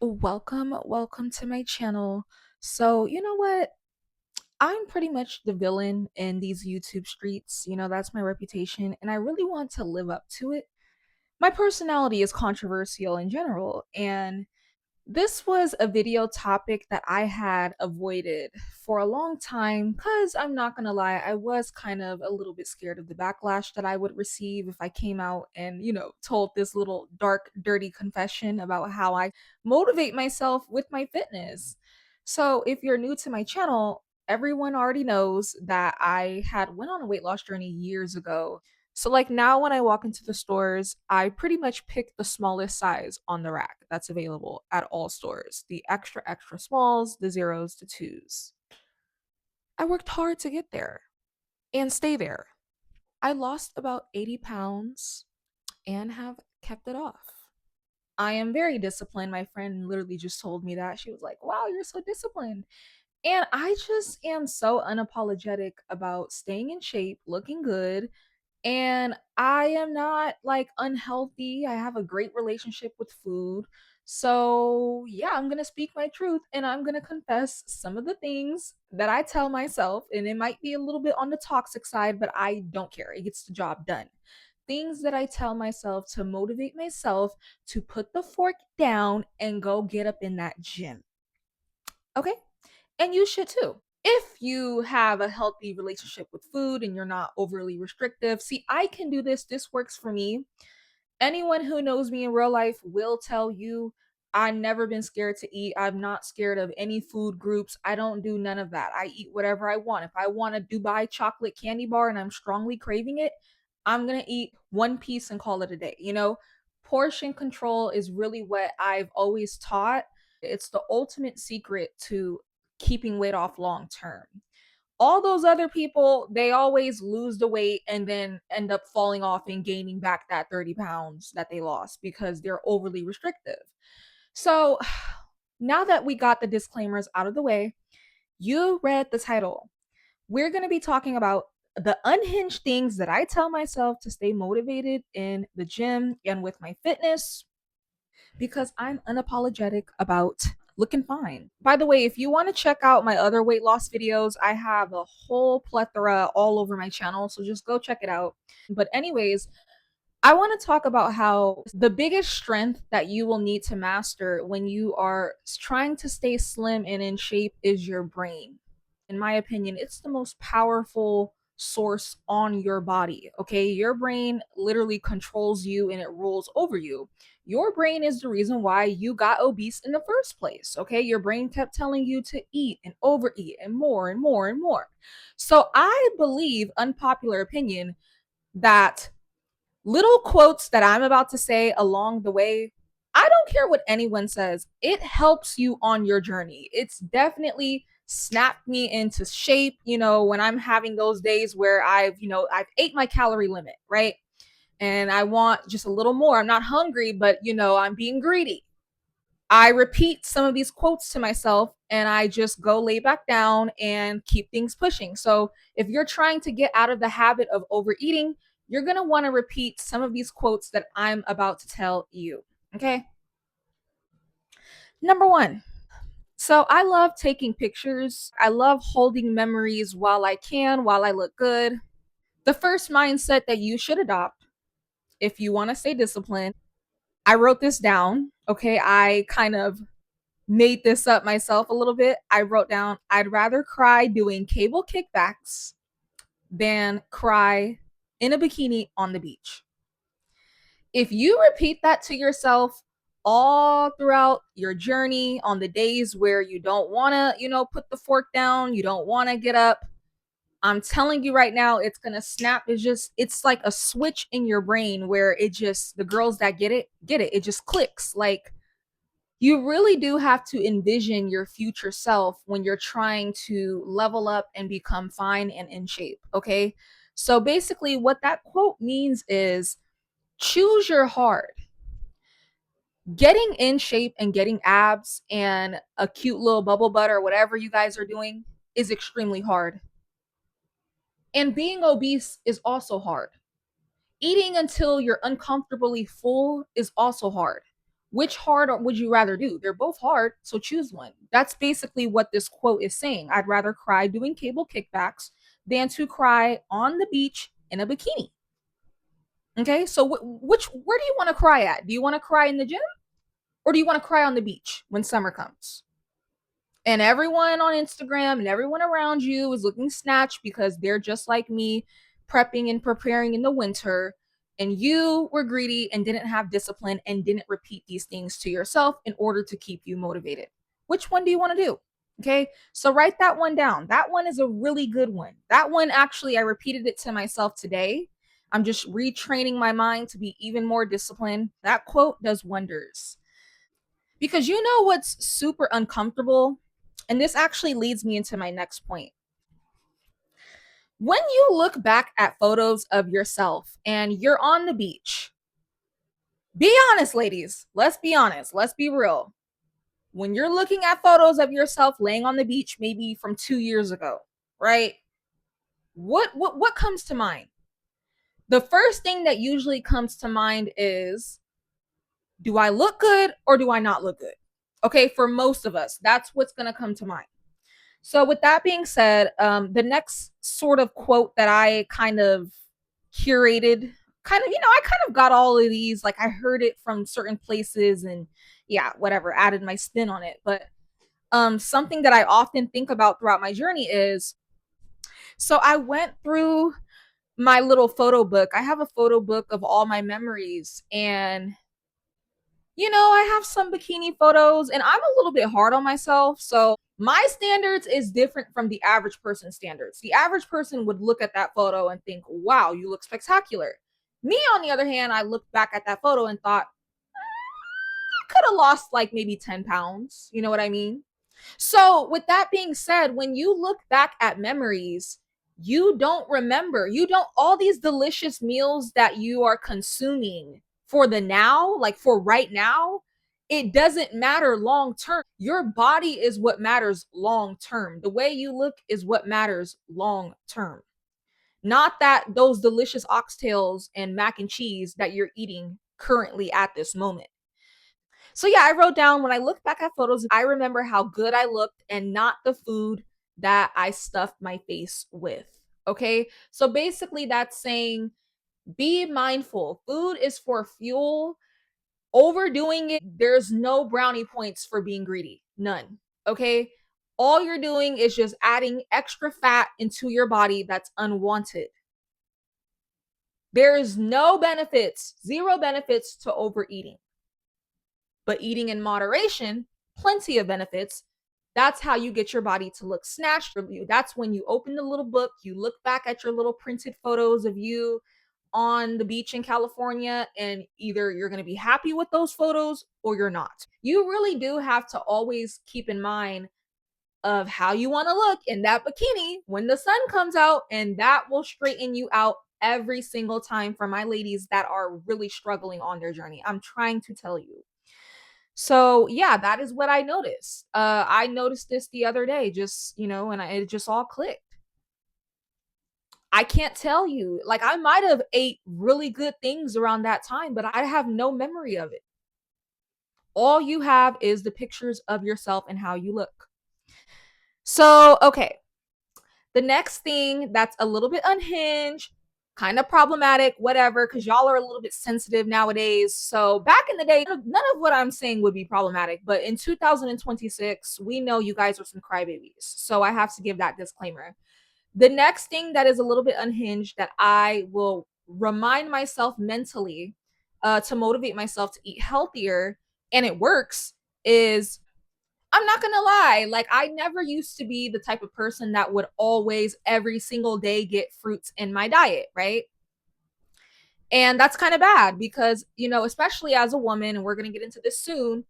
Welcome to my channel. So, you know what? I'm pretty much the villain in these YouTube streets. That's my reputation, and I really want to live up to it. My personality is controversial in general, and this was a video topic that I had avoided for a long time because I'm not gonna lie, I was kind of a little bit scared of the backlash that I would receive if I came out and, told this little dark, dirty confession about how I motivate myself with my fitness. So, if you're new to my channel, everyone already knows that I had went on a weight loss journey years ago. So like now when I walk into the stores, I pretty much pick the smallest size on the rack that's available at all stores. The extra extra smalls, the zeros, the twos. I worked hard to get there and stay there. I lost about 80 pounds and have kept it off. I am very disciplined. My friend literally just told me that. She was like, "Wow, you're so disciplined." And I just am so unapologetic about staying in shape, looking good, and I am not like unhealthy. I have a great relationship with food. So, yeah, I'm going to speak my truth and I'm going to confess some of the things that I tell myself. And it might be a little bit on the toxic side, but I don't care. It gets the job done. Things that I tell myself to motivate myself to put the fork down and go get up in that gym. Okay? And you should too. If you have a healthy relationship with food and you're not overly restrictive, see, I can do this. This works for me. Anyone who knows me in real life will tell you I've never been scared to eat. I'm not scared of any food groups. I don't do none of that. I eat whatever I want. If I want a Dubai chocolate candy bar and I'm strongly craving it, I'm going to eat one piece and call it a day. Portion control is really what I've always taught. It's the ultimate secret to keeping weight off long term. All those other people, they always lose the weight and then end up falling off and gaining back that 30 pounds that they lost because they're overly restrictive. So now that we got the disclaimers out of the way, you read the title. We're going to be talking about the unhinged things that I tell myself to stay motivated in the gym and with my fitness because I'm unapologetic about looking fine. By the way, if you want to check out my other weight loss videos, I have a whole plethora all over my channel, so just go check it out. But anyways, I want to talk about how the biggest strength that you will need to master when you are trying to stay slim and in shape is your brain. In my opinion, it's the most powerful source on your body. Okay. Your brain literally controls you and it rules over you. Your brain is the reason why you got obese in the first place. Okay. Your brain kept telling you to eat and overeat and more and more and more. So I believe, unpopular opinion, that little quotes that I'm about to say along the way, I don't care what anyone says. It helps you on your journey. It's definitely snapped me into shape, when I'm having those days where I've ate my calorie limit, right? And I want just a little more. I'm not hungry, but I'm being greedy. I repeat some of these quotes to myself and I just go lay back down and keep things pushing. So, if you're trying to get out of the habit of overeating, you're going to want to repeat some of these quotes that I'm about to tell you. Okay. Number one. So, I love taking pictures. I love holding memories while I can, while I look good. The first mindset that you should adopt if you want to stay disciplined, I wrote this down. Okay. I kind of made this up myself a little bit. I wrote down, I'd rather cry doing cable kickbacks than cry in a bikini on the beach. If you repeat that to yourself all throughout your journey on the days where you don't want to, put the fork down, you don't want to get up, I'm telling you right now, it's going to snap. It's like a switch in your brain where the girls that get it. It just clicks. Like, you really do have to envision your future self when you're trying to level up and become fine and in shape. Okay. So basically, what that quote means is choose your heart. Getting in shape and getting abs and a cute little bubble butt or whatever you guys are doing is extremely hard. And being obese is also hard. Eating until you're uncomfortably full is also hard. Which hard would you rather do? They're both hard, so choose one. That's basically what this quote is saying. I'd rather cry doing cable kickbacks than to cry on the beach in a bikini. Okay, so where do you want to cry at? Do you want to cry in the gym or do you want to cry on the beach when summer comes? And everyone on Instagram and everyone around you is looking snatched because they're just like me, prepping and preparing in the winter. And you were greedy and didn't have discipline and didn't repeat these things to yourself in order to keep you motivated. Which one do you want to do? Okay. So write that one down. That one is a really good one. That one, actually, I repeated it to myself today. I'm just retraining my mind to be even more disciplined. That quote does wonders. Because you know what's super uncomfortable? And this actually leads me into my next point. When you look back at photos of yourself and you're on the beach, be honest, ladies. Let's be honest. Let's be real. When you're looking at photos of yourself laying on the beach, maybe from 2 years ago, right? What comes to mind? The first thing that usually comes to mind is, do I look good or do I not look good? Okay, for most of us, that's what's gonna come to mind. So, with that being said, the next sort of quote that I kind of curated, I kind of got all of these, like I heard it from certain places and yeah, whatever, added my spin on it. But something that I often think about throughout my journey is, so I went through my little photo book. I have a photo book of all my memories. And I have some bikini photos and I'm a little bit hard on myself. So my standards is different from the average person's standards. The average person would look at that photo and think, wow, you look spectacular. Me, on the other hand, I looked back at that photo and thought, I could have lost like maybe 10 pounds. You know what I mean? So, with that being said, when you look back at memories, you don't remember, all these delicious meals that you are consuming for the now, like for right now, it doesn't matter long term. Your body is what matters long term. The way you look is what matters long term. Not that those delicious oxtails and mac and cheese that you're eating currently at this moment. So yeah, I wrote down, when I look back at photos, I remember how good I looked and not the food that I stuffed my face with. Okay. So basically, that's saying, be mindful. Food is for fuel. Overdoing it, there's no brownie points for being greedy. None. Okay. All you're doing is just adding extra fat into your body that's unwanted. There is no benefits, zero benefits to overeating. But eating in moderation, plenty of benefits. That's how you get your body to look snatched. That's when you open the little book, you look back at your little printed photos of you on the beach in California, and either you're going to be happy with those photos or you're not. You really do have to always keep in mind of how you want to look in that bikini when the sun comes out, and that will straighten you out every single time, for my ladies that are really struggling on their journey. I'm trying to tell you. So yeah, that is what I noticed. I noticed this the other day, just and it just all clicked. I can't tell you, like I might have ate really good things around that time, but I have no memory of it. All you have is the pictures of yourself and how you look. So okay, the next thing that's a little bit unhinged, kind of problematic, whatever, because y'all are a little bit sensitive nowadays. So back in the day, none of what I'm saying would be problematic. But in 2026, we know you guys are some crybabies. So I have to give that disclaimer. The next thing that is a little bit unhinged that I will remind myself mentally to motivate myself to eat healthier, and it works, is, I'm not gonna lie, like I never used to be the type of person that would always every single day get fruits in my diet, right? And that's kind of bad because, especially as a woman, and we're gonna get into this soon,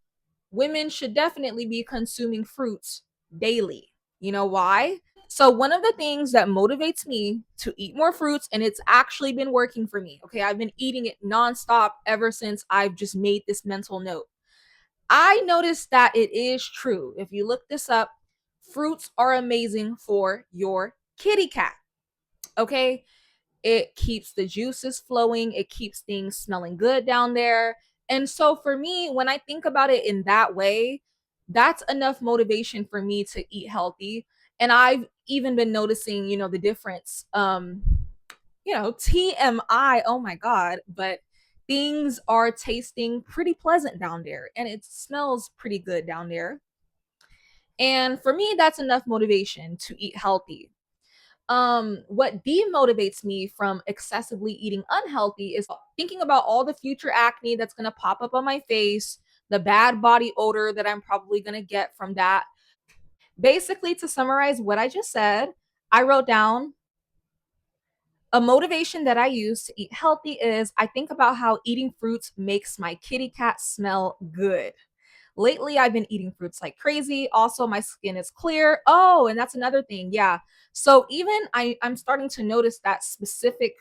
women should definitely be consuming fruits daily. You know why? So, one of the things that motivates me to eat more fruits, and it's actually been working for me, okay, I've been eating it nonstop ever since I've just made this mental note. I noticed that it is true. If you look this up, fruits are amazing for your kitty cat. Okay. It keeps the juices flowing, it keeps things smelling good down there. And so for me, when I think about it in that way, that's enough motivation for me to eat healthy. And I've even been noticing, the difference. TMI, oh my God, but things are tasting pretty pleasant down there and it smells pretty good down there. And for me, that's enough motivation to eat healthy. What demotivates me from excessively eating unhealthy is thinking about all the future acne that's going to pop up on my face, the bad body odor that I'm probably going to get from that. Basically, to summarize what I just said, I wrote down a motivation that I use to eat healthy is I think about how eating fruits makes my kitty cat smell good. Lately, I've been eating fruits like crazy. Also, my skin is clear. Oh, and that's another thing. Yeah. So even I'm starting to notice that specific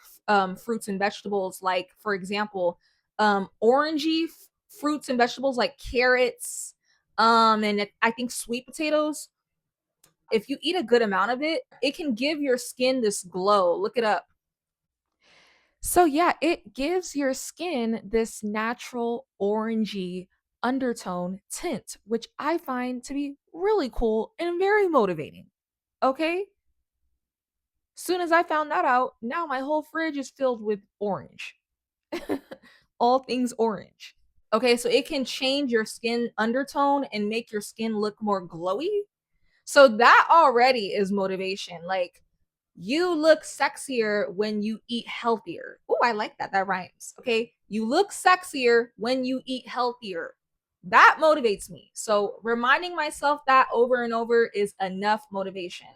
fruits and vegetables, like for example, orangey fruits and vegetables like carrots, I think sweet potatoes. If you eat a good amount of it, it can give your skin this glow. Look it up. So yeah, it gives your skin this natural orangey undertone tint, which I find to be really cool and very motivating. Okay? Soon as I found that out, now my whole fridge is filled with orange. All things orange. Okay, so it can change your skin undertone and make your skin look more glowy. So that already is motivation. Like you look sexier when you eat healthier. Oh, I like that. That rhymes. Okay. You look sexier when you eat healthier. That motivates me. So reminding myself that over and over is enough motivation,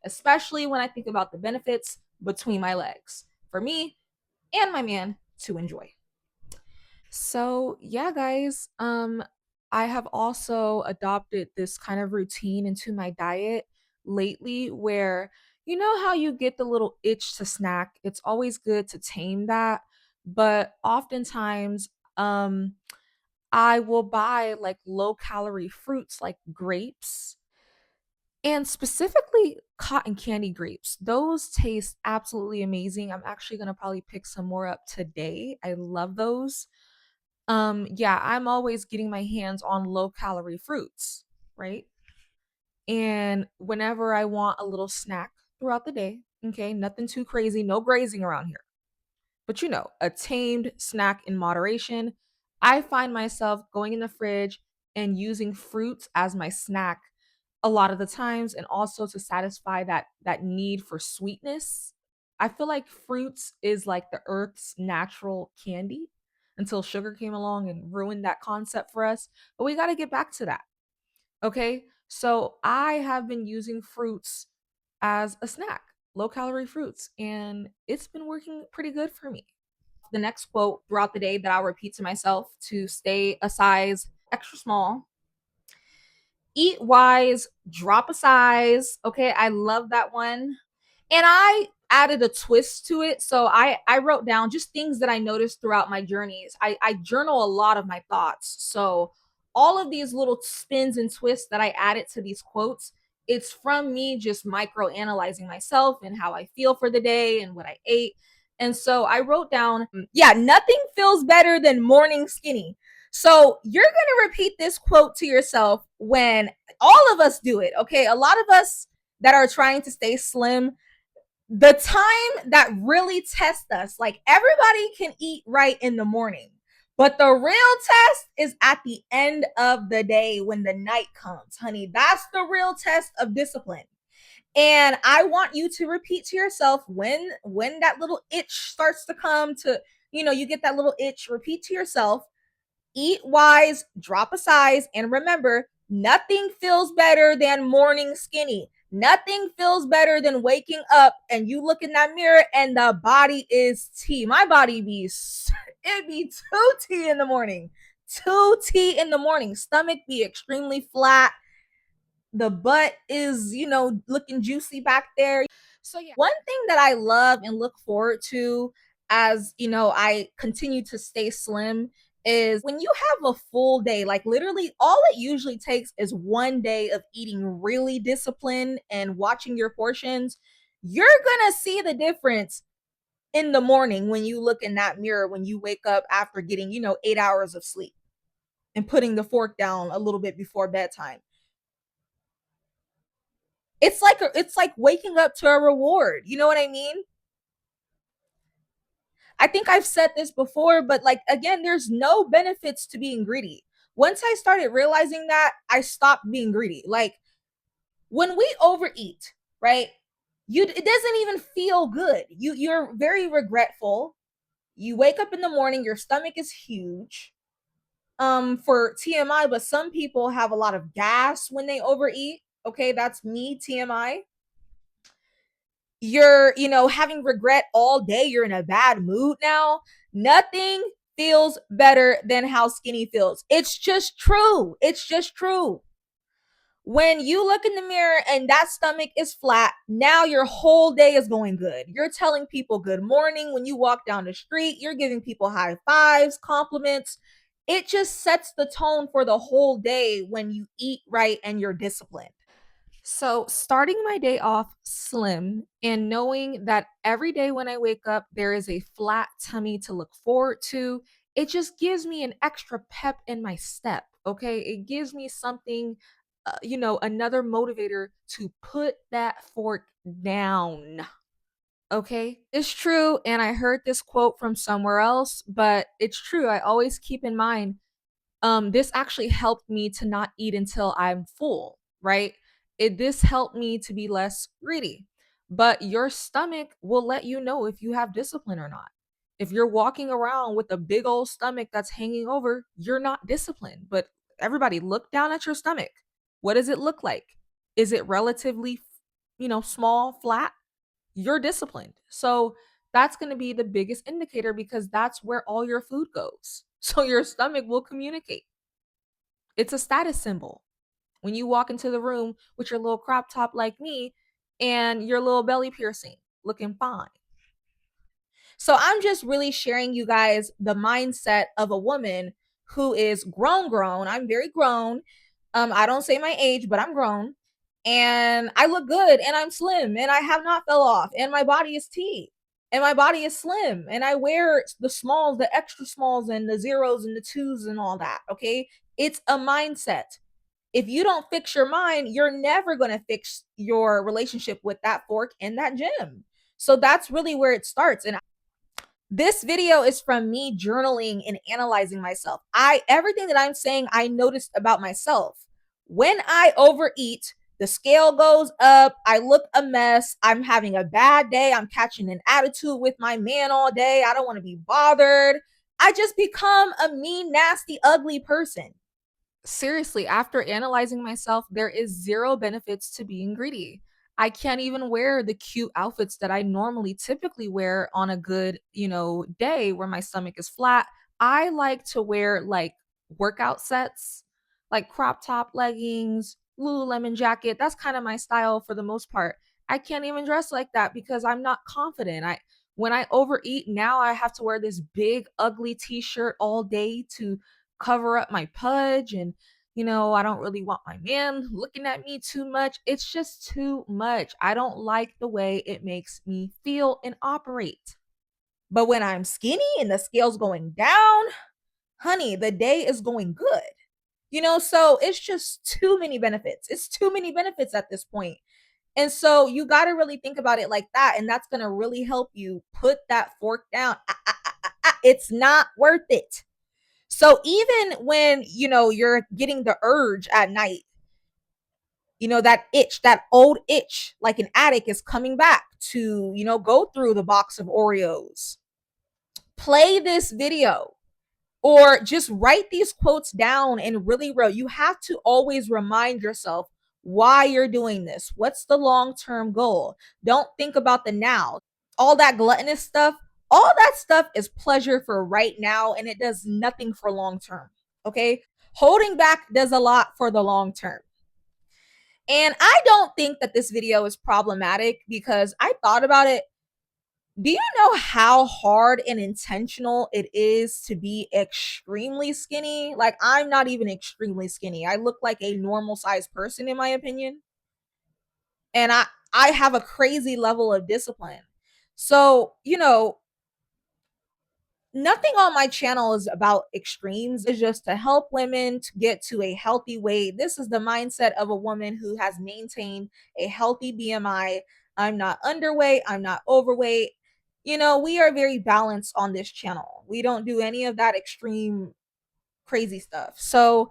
especially when I think about the benefits between my legs for me and my man to enjoy. So, yeah, guys, I have also adopted this kind of routine into my diet lately where you know how you get the little itch to snack? It's always good to tame that, but oftentimes I will buy like low calorie fruits like grapes and specifically cotton candy grapes. Those taste absolutely amazing. I'm actually going to probably pick some more up today. I love those. Yeah, I'm always getting my hands on low calorie fruits, right? And whenever I want a little snack throughout the day, okay, nothing too crazy, no grazing around here. But a tamed snack in moderation, I find myself going in the fridge and using fruits as my snack a lot of the times and also to satisfy that need for sweetness. I feel like fruits is like the earth's natural candy until sugar came along and ruined that concept for us. But we got to get back to that. Okay? So I have been using fruits as a snack, low calorie fruits, and it's been working pretty good for me. The next quote throughout the day that I'll repeat to myself to stay a size extra small: eat wise, drop a size. Okay, I love that one. And I added a twist to it. So I wrote down just things that I noticed throughout my journeys. I journal a lot of my thoughts. So all of these little spins and twists that I added to these quotes, it's from me just micro analyzing myself and how I feel for the day and what I ate. And so I wrote down, yeah, nothing feels better than morning skinny. So you're going to repeat this quote to yourself when all of us do it. Okay. A lot of us that are trying to stay slim, the time that really tests us, like everybody can eat right in the morning, but the real test is at the end of the day when the night comes, honey. That's the real test of discipline. And I want you to repeat to yourself when that little itch starts to come to, you get that little itch, repeat to yourself, eat wise, drop a size, and remember, nothing feels better than morning skinny. Nothing feels better than waking up and you look in that mirror and the body is T. My body be it be 2T in the morning. 2T in the morning. Stomach be extremely flat. The butt is, looking juicy back there. So yeah, one thing that I love and look forward to as, I continue to stay slim is when you have a full day, like literally all it usually takes is one day of eating really disciplined and watching your portions. You're going to see the difference in the morning when you look in that mirror when you wake up after getting, 8 hours of sleep and putting the fork down a little bit before bedtime. It's like waking up to a reward. You know what I mean? I think I've said this before, but like again, there's no benefits to being greedy. Once I started realizing that, I stopped being greedy. Like when we overeat, right? It doesn't even feel good. You're very regretful. You wake up in the morning, your stomach is huge. For TMI, but some people have a lot of gas when they overeat. Okay, that's me, TMI. You're, having regret all day. You're in a bad mood now. Nothing feels better than how skinny feels. It's just true. It's just true. When you look in the mirror and that stomach is flat, now your whole day is going good. You're telling people good morning when you walk down the street, you're giving people high fives, compliments. It just sets the tone for the whole day when you eat right and you're disciplined. So, starting my day off slim and knowing that every day when I wake up, there is a flat tummy to look forward to, it just gives me an extra pep in my step. Okay. It gives me something, another motivator to put that fork down. Okay. It's true. And I heard this quote from somewhere else, but it's true. I always keep in mind this actually helped me to not eat until I'm full, right? This helped me to be less greedy. But your stomach will let you know if you have discipline or not. If you're walking around with a big old stomach that's hanging over, you're not disciplined. But everybody, look down at your stomach. What does it look like? Is it relatively, small, flat? You're disciplined. So that's going to be the biggest indicator because that's where all your food goes. So your stomach will communicate. It's a status symbol. When you walk into the room with your little crop top like me and your little belly piercing, looking fine. So I'm just really sharing you guys the mindset of a woman who is grown. I'm very grown. I don't say my age, but I'm grown. And I look good and I'm slim and I have not fell off and my body is T and my body is slim and I wear the smalls, the extra smalls and the zeros and the twos and all that. Okay. It's a mindset. If you don't fix your mind, you're never going to fix your relationship with that fork in that gym. So that's really where it starts. And this video is from me journaling and analyzing myself. Everything that I'm saying, I noticed about myself. When I overeat, the scale goes up. I look a mess. I'm having a bad day. I'm catching an attitude with my man all day. I don't want to be bothered. I just become a mean, nasty, ugly person. Seriously, after analyzing myself, there is zero benefits to being greedy. I can't even wear the cute outfits that I normally typically wear on a good, day where my stomach is flat. I like to wear like workout sets, like crop top leggings, Lululemon jacket. That's kind of my style for the most part. I can't even dress like that because I'm not confident. I When I overeat, now I have to wear this big ugly t-shirt all day to cover up my pudge and I don't really want my man looking at me too much. It's just too much. I don't like the way it makes me feel and operate. But when I'm skinny and the scale's going down, honey, the day is going good. So it's just too many benefits. It's too many benefits at this point. And so you got to really think about it like that. And that's going to really help you put that fork down. It's not worth it. So even when, you're getting the urge at night, that itch, that old itch, like an addict is coming back to, go through the box of Oreos. Play this video or just write these quotes down and really wrote. You have to always remind yourself why you're doing this. What's the long-term goal? Don't think about the now. All that gluttonous stuff, all that stuff is pleasure for right now and it does nothing for long term. Okay? Holding back does a lot for the long term. And I don't think that this video is problematic because I thought about it. Do you know how hard and intentional it is to be extremely skinny? Like, I'm not even extremely skinny. I look like a normal sized person, in my opinion. And I have a crazy level of discipline. So, Nothing on my channel is about extremes. It's just to help women to get to a healthy weight. This is the mindset of a woman who has maintained a healthy BMI. I'm not underweight, I'm not overweight. You know, we are very balanced on this channel. We don't do any of that extreme crazy stuff. So,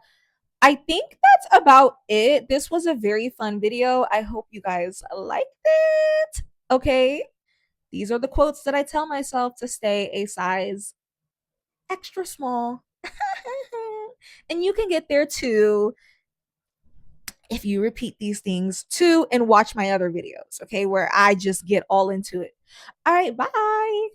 I think that's about it. This was a very fun video. I hope you guys liked it. Okay. These are the quotes that I tell myself to stay a size extra small. And you can get there too if you repeat these things too and watch my other videos, okay, where I just get all into it. All right, bye.